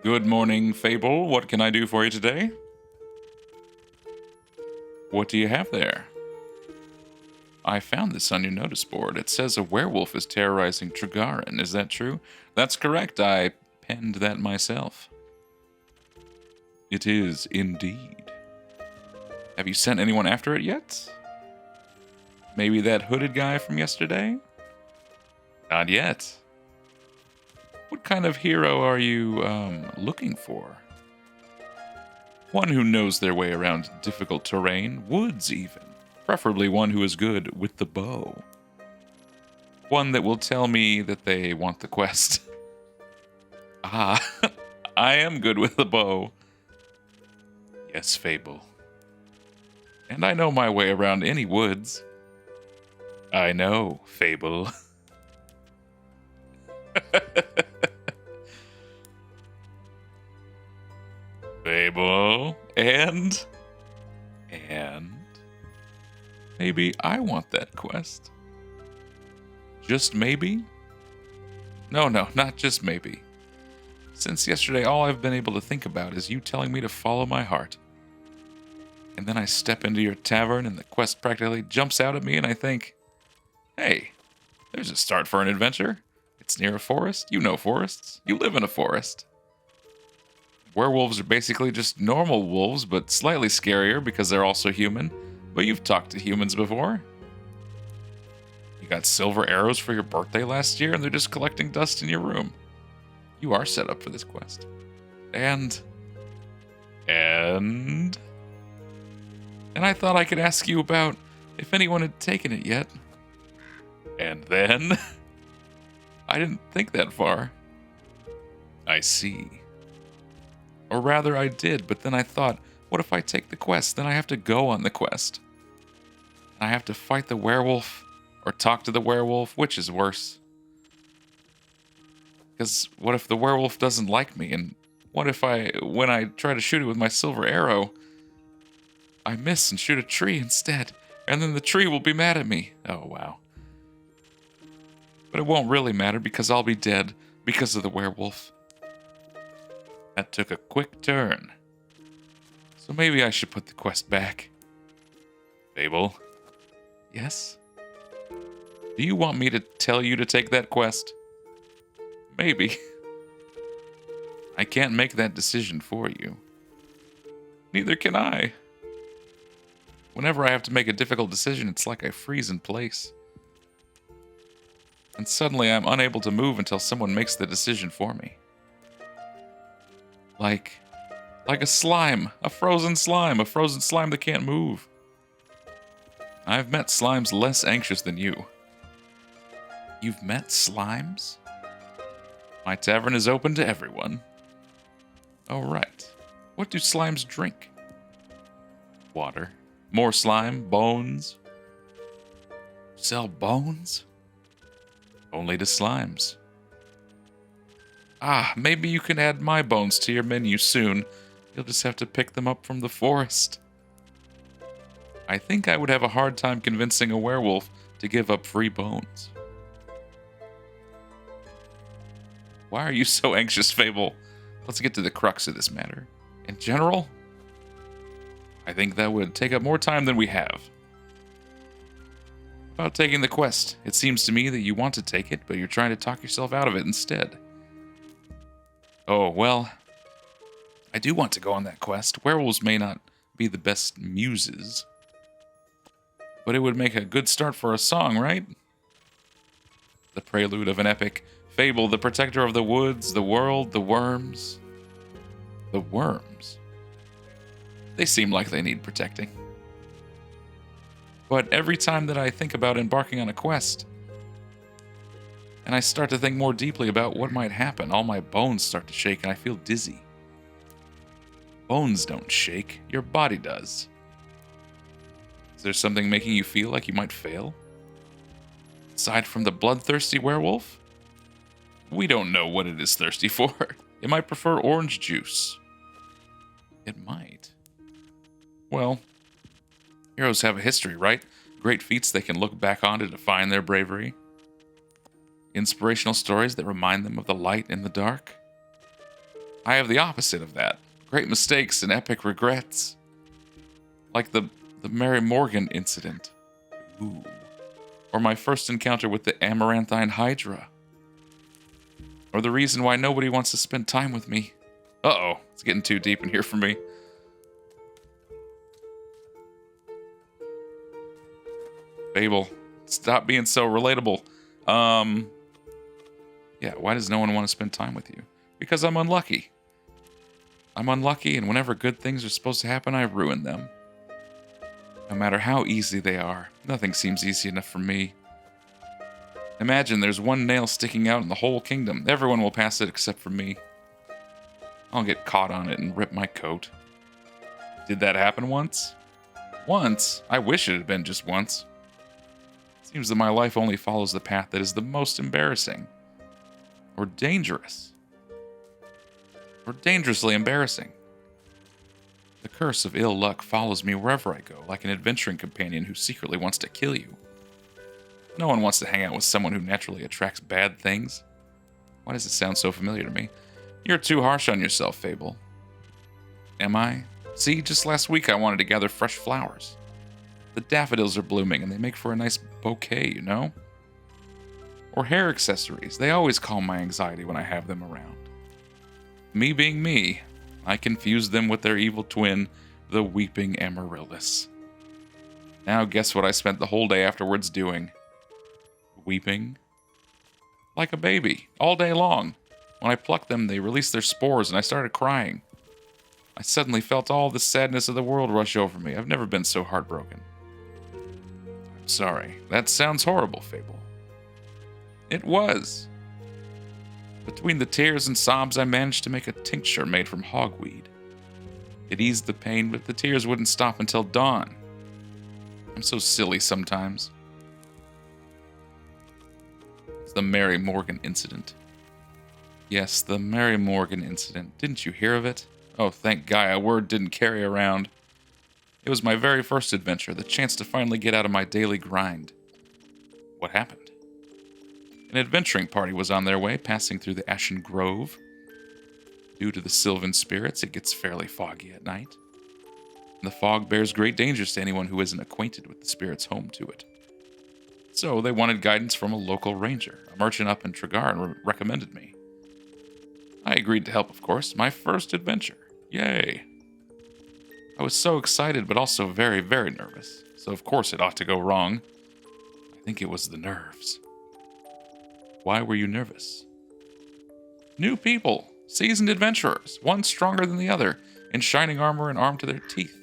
Good morning, Fable. What can I do for you today? What do you have there? I found this on your notice board. It says a werewolf is terrorizing Trigarin. Is that true? That's correct. I penned that myself. It is indeed. Have you sent anyone after it yet? Maybe that hooded guy from yesterday? Not yet. What kind of hero are you, looking for? One who knows their way around difficult terrain, woods even. Preferably one who is good with the bow. One that will tell me that they want the quest. Ah, I am good with the bow. Yes, Fable. And I know my way around any woods. I know, Fable. Fable. And maybe I want that quest. Just maybe? No, not just maybe. Since yesterday, all I've been able to think about is you telling me to follow my heart. And then I step into your tavern and the quest practically jumps out at me and I think, hey, there's a start for an adventure. It's near a forest. You know forests. You live in a forest. Werewolves are basically just normal wolves, but slightly scarier because they're also human. But you've talked to humans before. You got silver arrows for your birthday last year, and they're just collecting dust in your room. You are set up for this quest. And I thought I could ask you about if anyone had taken it yet. And then I didn't think that far. I see. Or rather, I did, but then I thought, what if I take the quest? Then I have to go on the quest. I have to fight the werewolf or talk to the werewolf, which is worse? Because what if the werewolf doesn't like me? And what if when I try to shoot it with my silver arrow, I miss and shoot a tree instead? And then the tree will be mad at me. Oh, wow. But it won't really matter because I'll be dead because of the werewolf. That took a quick turn. So maybe I should put the quest back. Fable? Yes? Do you want me to tell you to take that quest? Maybe. I can't make that decision for you. Neither can I. Whenever I have to make a difficult decision, it's like I freeze in place. And suddenly I'm unable to move until someone makes the decision for me. Like a slime, a frozen slime that can't move. I've met slimes less anxious than you. You've met slimes? My tavern is open to everyone. Oh, right. What do slimes drink? Water. More slime, bones. Sell bones? Only to slimes. Ah, maybe you can add my bones to your menu soon. You'll just have to pick them up from the forest. I think I would have a hard time convincing a werewolf to give up free bones. Why are you so anxious, Fable? Let's get to the crux of this matter. In general, I think that would take up more time than we have. About taking the quest, it seems to me that you want to take it, but you're trying to talk yourself out of it instead. Oh, well, I do want to go on that quest. Werewolves may not be the best muses, but it would make a good start for a song, right? The prelude of an epic. Fable, the protector of the woods, the world, the worms. The worms? They seem like they need protecting. But every time that I think about embarking on a quest, and I start to think more deeply about what might happen, all my bones start to shake and I feel dizzy. Bones don't shake, your body does. Is there something making you feel like you might fail? Aside from the bloodthirsty werewolf? We don't know what it is thirsty for. It might prefer orange juice. It might. Well, heroes have a history, right? Great feats they can look back on to define their bravery. Inspirational stories that remind them of the light in the dark. I have the opposite of that. Great mistakes and epic regrets. Like the Mary Morgan incident. Ooh. Or my first encounter with the Amaranthine Hydra. Or the reason why nobody wants to spend time with me. Uh-oh, it's getting too deep in here for me. Fable, stop being so relatable. Yeah, why does no one want to spend time with you? Because I'm unlucky. I'm unlucky, and whenever good things are supposed to happen, I ruin them. No matter how easy they are, nothing seems easy enough for me. Imagine there's one nail sticking out in the whole kingdom. Everyone will pass it except for me. I'll get caught on it and rip my coat. Did that happen once? Once? I wish it had been just once. Seems that my life only follows the path that is the most embarrassing. Or dangerous. Or dangerously embarrassing. The curse of ill luck follows me wherever I go, like an adventuring companion who secretly wants to kill you. No one wants to hang out with someone who naturally attracts bad things. Why does it sound so familiar to me? You're too harsh on yourself, Fable. Am I? See, just last week I wanted to gather fresh flowers. The daffodils are blooming and they make for a nice bouquet, you know? Or hair accessories. They always calm my anxiety when I have them around. Me being me, I confuse them with their evil twin, the Weeping Amaryllis. Now guess what I spent the whole day afterwards doing? Weeping. Like a baby, all day long. When I plucked them, they released their spores and I started crying. I suddenly felt all the sadness of the world rush over me. I've never been so heartbroken. I'm sorry. That sounds horrible, Fable. It was. Between the tears and sobs, I managed to make a tincture made from hogweed. It eased the pain, but the tears wouldn't stop until dawn. I'm so silly sometimes. It's the Mary Morgan incident. Yes, the Mary Morgan incident. Didn't you hear of it? Oh, thank Gaia, word didn't carry around. It was my very first adventure, the chance to finally get out of my daily grind. What happened? An adventuring party was on their way, passing through the Ashen Grove. Due to the Sylvan spirits, it gets fairly foggy at night. And the fog bears great dangers to anyone who isn't acquainted with the spirits home to it. So they wanted guidance from a local ranger, a merchant up in Tregar, and recommended me. I agreed to help, of course. My first adventure. Yay! I was so excited, but also very, very nervous. So of course it ought to go wrong. I think it was the nerves. Why were you nervous? New people, seasoned adventurers, one stronger than the other, in shining armor and armed to their teeth.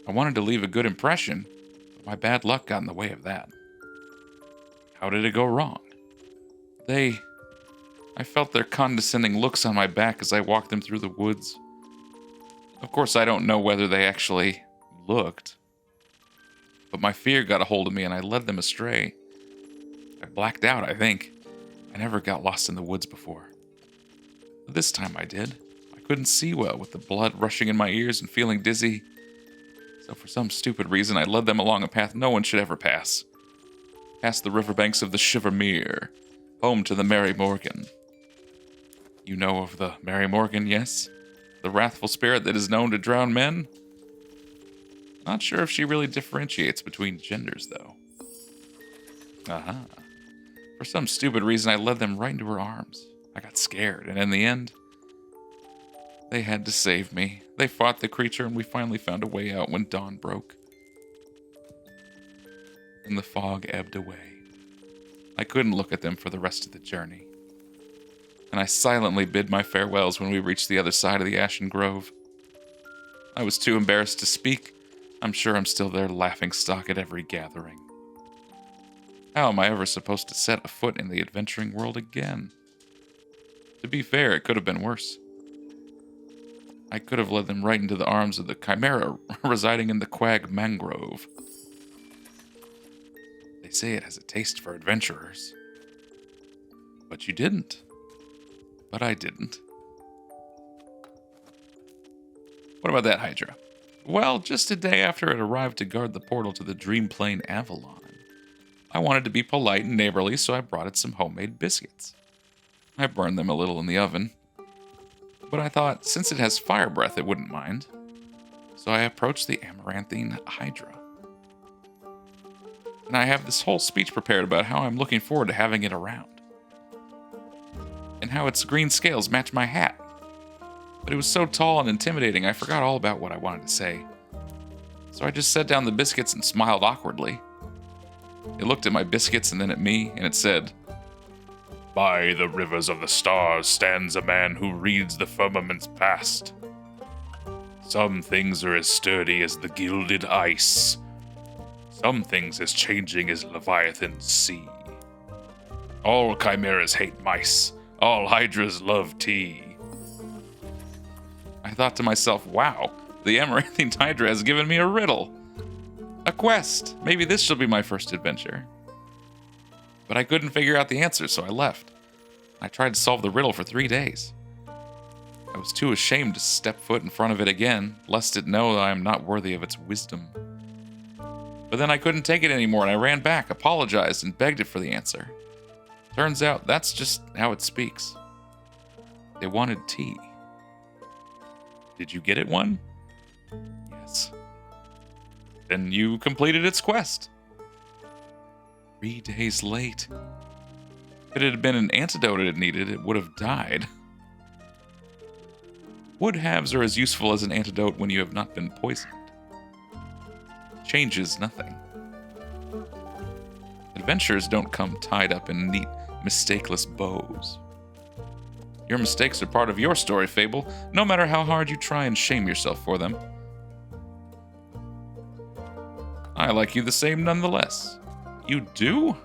I wanted to leave a good impression, but my bad luck got in the way of that. How did it go wrong? I felt their condescending looks on my back as I walked them through the woods. Of course, I don't know whether they actually looked, but my fear got a hold of me and I led them astray. I blacked out, I think. I never got lost in the woods before. But this time I did. I couldn't see well with the blood rushing in my ears and feeling dizzy. So for some stupid reason, I led them along a path no one should ever pass. Past the riverbanks of the Shivermere, home to the Mary Morgan. You know of the Mary Morgan, yes? The wrathful spirit that is known to drown men? Not sure if she really differentiates between genders, though. Aha. For some stupid reason, I led them right into her arms. I got scared, and in the end, they had to save me. They fought the creature, and we finally found a way out when dawn broke. And the fog ebbed away. I couldn't look at them for the rest of the journey. And I silently bid my farewells when we reached the other side of the Ashen Grove. I was too embarrassed to speak. I'm sure I'm still their laughingstock at every gathering. How am I ever supposed to set a foot in the adventuring world again? To be fair, it could have been worse. I could have led them right into the arms of the chimera residing in the Quag Mangrove. They say it has a taste for adventurers. But you didn't. But I didn't. What about that Hydra? Well, just a day after it arrived to guard the portal to the Dream Plane Avalon, I wanted to be polite and neighborly, so I brought it some homemade biscuits. I burned them a little in the oven. but I thought since it has fire breath, it wouldn't mind. So I approached the amaranthine hydra. And I have this whole speech prepared about how I'm looking forward to having it around. And how its green scales match my hat. But it was so tall and intimidating, I forgot all about what I wanted to say. So I just set down the biscuits and smiled awkwardly. It looked at my biscuits and then at me, and it said, "By the rivers of the stars stands a man who reads the firmament's past. Some things are as sturdy as the gilded ice. Some things as changing as Leviathan's sea. All chimeras hate mice. All hydras love tea." I thought to myself, wow, the amaranthine hydra has given me a riddle. A quest. Maybe this shall be my first adventure. But I couldn't figure out the answer, so I left. I tried to solve the riddle for 3 days. I was too ashamed to step foot in front of it again, lest it know that I am not worthy of its wisdom. But then I couldn't take it anymore, and I ran back, apologized, and begged it for the answer. Turns out that's just how it speaks. They wanted tea. Did you get it one? Yes. Then you completed its quest. 3 days late. If it had been an antidote it needed, it would have died. Wood halves are as useful as an antidote when you have not been poisoned. Changes nothing. Adventures don't come tied up in neat, mistakeless bows. Your mistakes are part of your story, Fable, no matter how hard you try and shame yourself for them. I like you the same nonetheless. You do?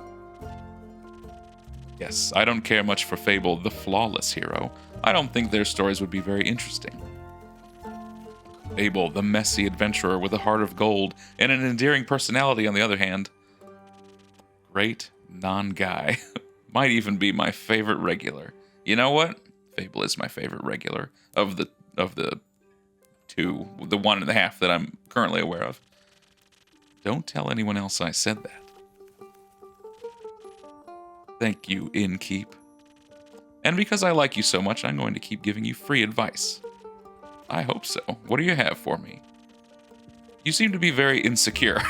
Yes, I don't care much for Fable, the flawless hero. I don't think their stories would be very interesting. Fable, the messy adventurer with a heart of gold and an endearing personality on the other hand. Great non-guy. Might even be my favorite regular. You know what? Fable is my favorite regular of the two, the 1.5 that I'm currently aware of. Don't tell anyone else I said that. Thank you, Innkeep. And because I like you so much, I'm going to keep giving you free advice. I hope so. What do you have for me? You seem to be very insecure.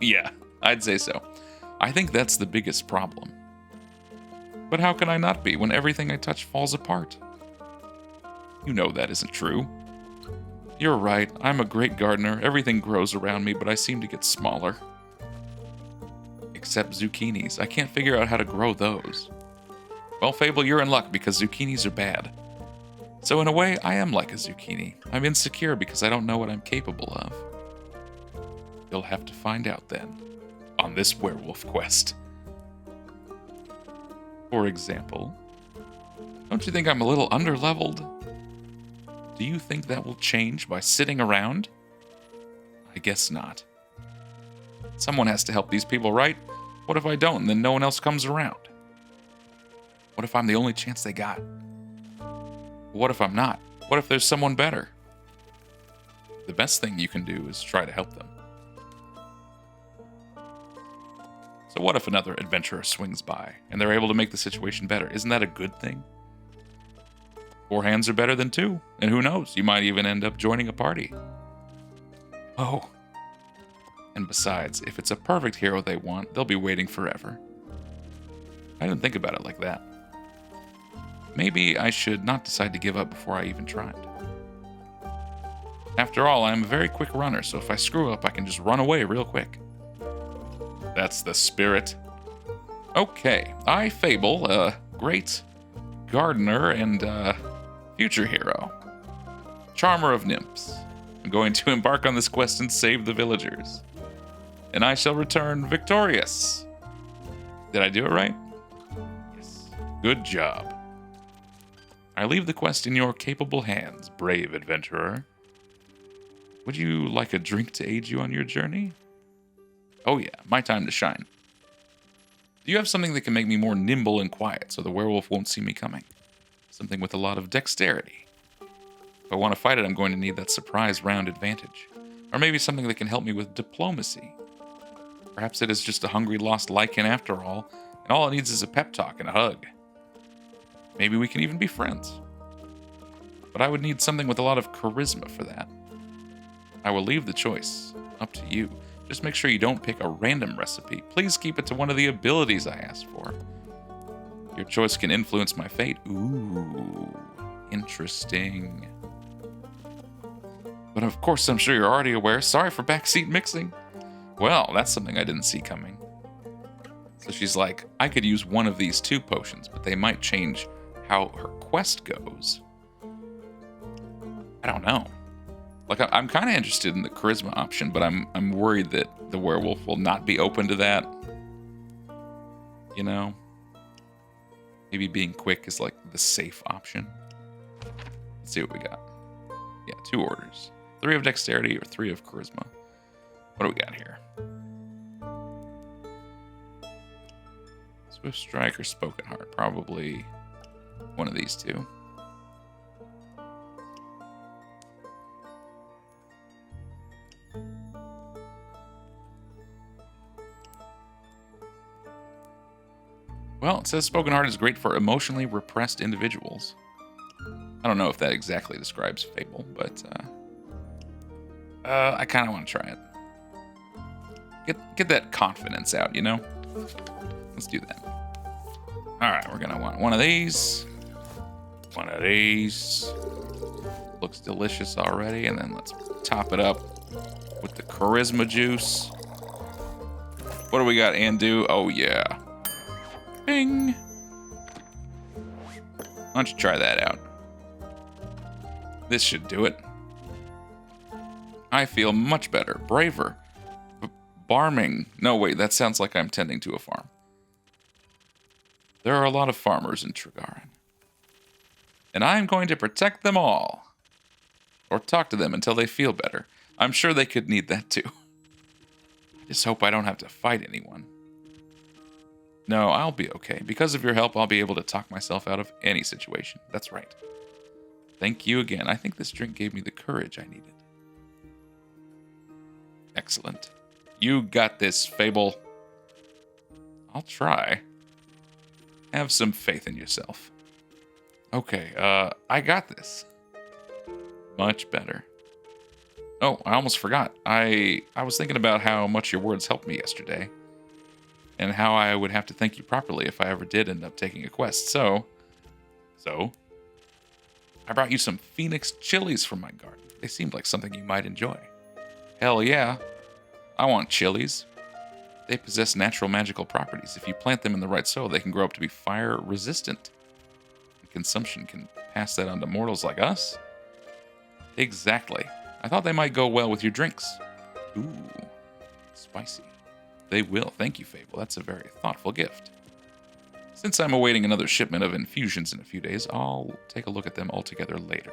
Yeah, I'd say so. I think that's the biggest problem. But how can I not be when everything I touch falls apart? You know that isn't true. You're right, I'm a great gardener. Everything grows around me, but I seem to get smaller. Except zucchinis. I can't figure out how to grow those. Well, Fable, you're in luck because zucchinis are bad. So in a way, I am like a zucchini. I'm insecure because I don't know what I'm capable of. You'll have to find out then, on this werewolf quest. For example, don't you think I'm a little underleveled? Do you think that will change by sitting around? I guess not. Someone has to help these people, right? What if I don't and then no one else comes around? What if I'm the only chance they got? What if I'm not? What if there's someone better? The best thing you can do is try to help them. So what if another adventurer swings by and they're able to make the situation better? Isn't that a good thing? 4 hands are better than 2, and who knows, you might even end up joining a party. Oh. And besides, if it's a perfect hero they want, they'll be waiting forever. I didn't think about it like that. Maybe I should not decide to give up before I even tried. After all, I'm a very quick runner, so if I screw up, I can just run away real quick. That's the spirit. Okay, I, Fable, a great gardener and future hero. Charmer of nymphs. I'm going to embark on this quest and save the villagers. And I shall return victorious. Did I do it right? Yes. Good job. I leave the quest in your capable hands, brave adventurer. Would you like a drink to aid you on your journey? Oh yeah, my time to shine. Do you have something that can make me more nimble and quiet so the werewolf won't see me coming? Something with a lot of dexterity. If I want to fight it, I'm going to need that surprise round advantage. Or maybe something that can help me with diplomacy. Perhaps it is just a hungry lost lichen after all, and all it needs is a pep talk and a hug. Maybe we can even be friends. but I would need something with a lot of charisma for that. I will leave the choice up to you. Just make sure you don't pick a random recipe. Please keep it to one of the abilities I asked for. Your choice can influence my fate. Ooh, interesting. But of course, I'm sure you're already aware. Sorry for backseat mixing. Well, that's something I didn't see coming. So she's like, I could use one of these 2 potions, but they might change how her quest goes. I don't know. Like, I'm kind of interested in the charisma option, but I'm worried that the werewolf will not be open to that. You know? Maybe being quick is like the safe option. Let's see what we got. Yeah, 2 orders. 3 of dexterity or 3 of charisma. What do we got here? Swift strike or spoken heart. Probably one of these 2. Well, it says spoken heart is great for emotionally repressed individuals. I don't know if that exactly describes Fable, but I kind of want to try it. Get that confidence out, you know? Let's do that. All right, we're gonna want one of these. One of these. Looks delicious already, and then let's top it up with the charisma juice. What do we got, Andu? Oh yeah. Bing. Why don't you try that out? This should do it. I feel much better, braver, barming. No, wait, that sounds like I'm tending to a farm. There are a lot of farmers in Tragarin, and I'm going to protect them all. Or talk to them until they feel better. I'm sure they could need that too. I just hope I don't have to fight anyone. No, I'll be okay. Because of your help, I'll be able to talk myself out of any situation. That's right. Thank you again. I think this drink gave me the courage I needed. Excellent. You got this, Fable. I'll try. Have some faith in yourself. Okay, I got this. Much better. Oh, I almost forgot. I was thinking about how much your words helped me yesterday. And how I would have to thank you properly if I ever did end up taking a quest. So, I brought you some Phoenix chilies from my garden. They seemed like something you might enjoy. Hell yeah. I want chilies. They possess natural magical properties. If you plant them in the right soil, they can grow up to be fire resistant. And consumption can pass that on to mortals like us. Exactly. I thought they might go well with your drinks. Ooh, spicy. They will. Thank you, Fable. That's a very thoughtful gift. Since I'm awaiting another shipment of infusions in a few days, I'll take a look at them all together later.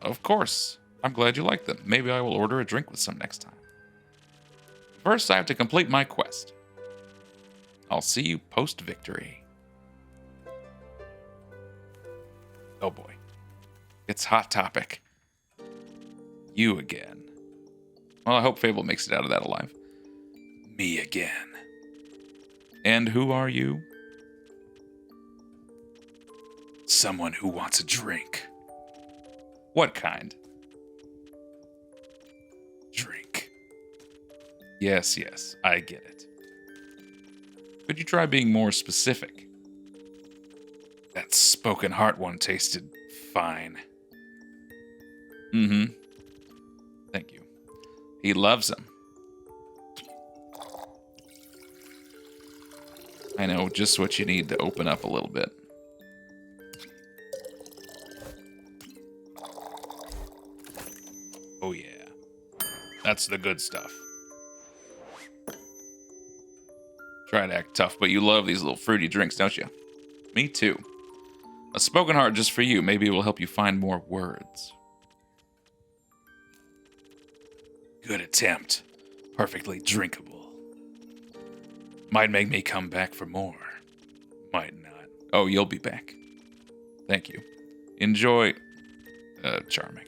Of course. I'm glad you like them. Maybe I will order a drink with some next time. First, I have to complete my quest. I'll see you post-victory. Oh boy. It's Hot Topic. You again. Well, I hope Fable makes it out of that alive. Me again. And who are you? Someone who wants a drink. What kind? Drink. Yes, I get it. Could you try being more specific? That spoken heart one tasted fine. Mm-hmm. Thank you. He loves them. I know just what you need to open up a little bit. Oh yeah. That's the good stuff. Try to act tough, but you love these little fruity drinks, don't you? Me too. A spoken heart just for you. Maybe it will help you find more words. Good attempt. Perfectly drinkable. Might make me come back for more. Might not. Oh, you'll be back. Thank you. Enjoy. Charming.